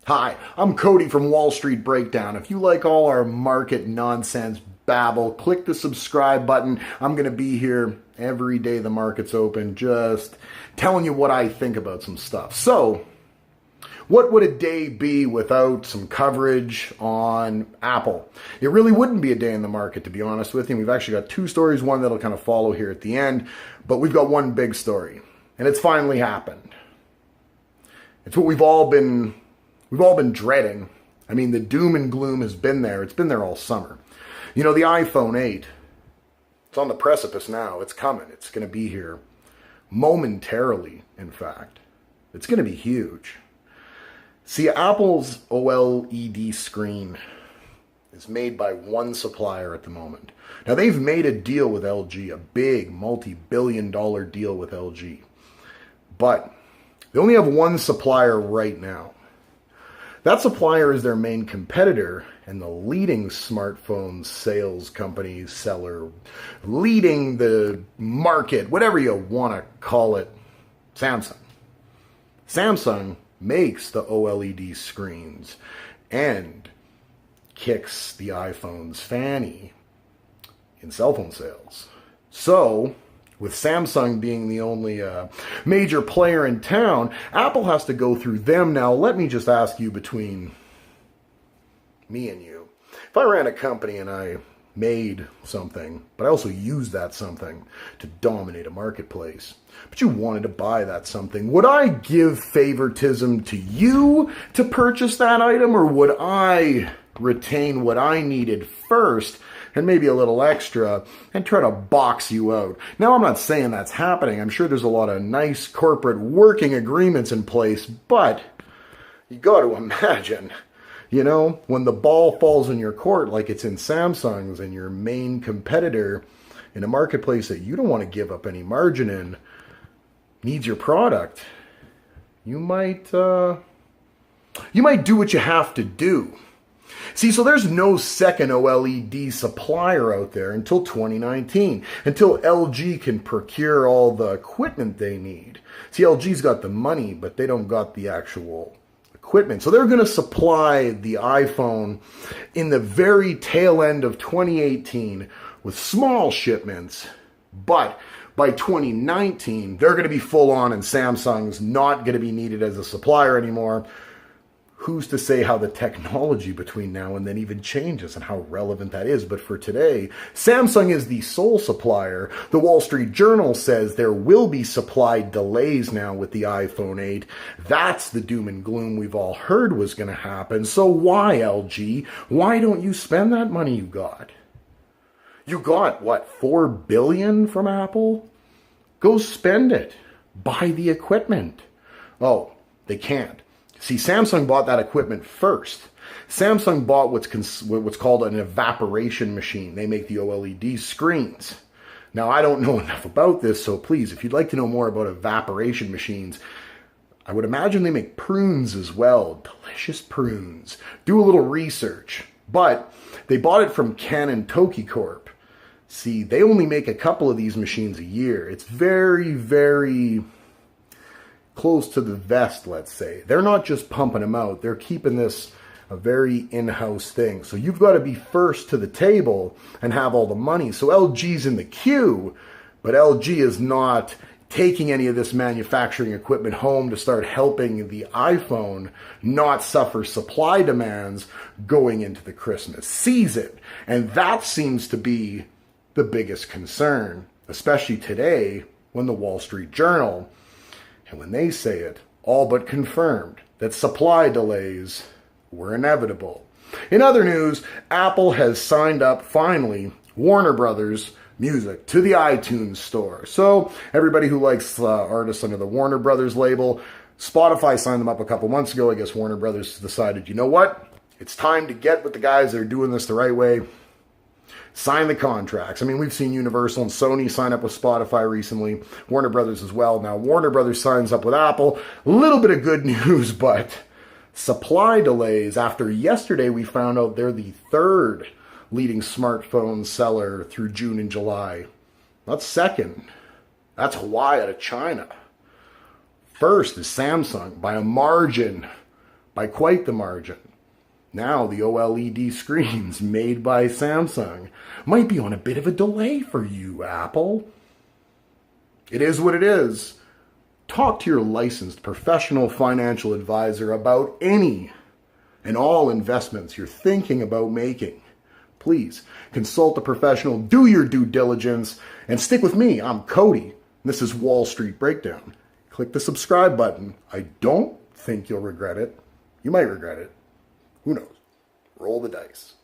Hi, I'm Cody from Wall Street Breakdown. If you like all our market nonsense babble, click the subscribe button. I'm going to be here every day the market's open, just telling you what I think about some stuff. So, what would a day be without some coverage on Apple? It really wouldn't be a day in the market, to be honest with you. We've actually got two stories, one that'll kind of follow here at the end, but we've got one big story, and it's finally happened. It's what we've all been dreading. I mean, the doom and gloom has been there. It's been there all summer. You know, the iPhone 8, it's on the precipice now. It's coming. It's going to be here momentarily, in fact. It's going to be huge. See, Apple's OLED screen is made by one supplier at the moment. Now, they've made a deal with LG, a big multi-billion-dollar deal with LG. But they only have one supplier right now. That supplier is their main competitor and the leading smartphone sales company, seller, leading the market, whatever you want to call it, Samsung. Samsung makes the OLED screens and kicks the iPhone's fanny in cell phone sales. So, with Samsung being the only major player in town, Apple has to go through them. Now, let me just ask you, between me and you, if I ran a company and I made something, but I also used that something to dominate a marketplace, but you wanted to buy that something, would I give favoritism to you to purchase that item, or would I retain what I needed first and maybe a little extra and try to box you out? Now, I'm not saying that's happening. I'm sure there's a lot of nice corporate working agreements in place, but you got to imagine, you know, when the ball falls in your court like it's in Samsung's and your main competitor in a marketplace that you don't want to give up any margin in needs your product, you might do what you have to do. See, so there's no second OLED supplier out there until 2019, until LG can procure all the equipment they need. See, LG's got the money, but they don't got the actual equipment. So they're going to supply the iPhone in the very tail end of 2018 with small shipments, but by 2019, they're going to be full on and Samsung's not going to be needed as a supplier anymore. Who's to say how the technology between now and then even changes and how relevant that is? But for today, Samsung is the sole supplier. The Wall Street Journal says there will be supply delays now with the iPhone 8. That's the doom and gloom we've all heard was going to happen. So why, LG? Why don't you spend that money you got? You got, what, $4 billion from Apple? Go spend it. Buy the equipment. Oh, they can't. See, Samsung bought that equipment first. Samsung bought what's called an evaporation machine. They make the OLED screens. Now, I don't know enough about this, so please, if you'd like to know more about evaporation machines, I would imagine they make prunes as well. Delicious prunes. Do a little research. But they bought it from Canon Toki Corp. See, they only make a couple of these machines a year. It's very, very close to the vest, let's say. They're not just pumping them out. They're keeping this a very in-house thing. So you've got to be first to the table and have all the money. So LG's in the queue, but LG is not taking any of this manufacturing equipment home to start helping the iPhone not suffer supply demands going into the Christmas season. And that seems to be the biggest concern, especially today when the Wall Street Journal, and when they say it, all but confirmed that supply delays were inevitable. In other news, Apple has signed up, finally, Warner Brothers Music to the iTunes store. So everybody who likes artists under the Warner Brothers label, Spotify signed them up a couple months ago. I guess Warner Brothers decided, you know what? It's time to get with the guys that are doing this the right way. Sign the contracts. I mean, we've seen Universal and Sony sign up with Spotify recently, Warner Brothers as well. Now, Warner Brothers signs up with Apple. A little bit of good news, but supply delays. After yesterday, we found out they're the third leading smartphone seller through June and July. Not second. That's Huawei out of China. First is Samsung by a margin. by quite the margin. Now the OLED screens made by Samsung might be on a bit of a delay for you, Apple. It is what it is. Talk to your licensed professional financial advisor about any and all investments you're thinking about making. Please consult a professional, do your due diligence, and stick with me. I'm Cody. This is Wall Street Breakdown. Click the subscribe button. I don't think you'll regret it. You might regret it. Who knows? Roll the dice.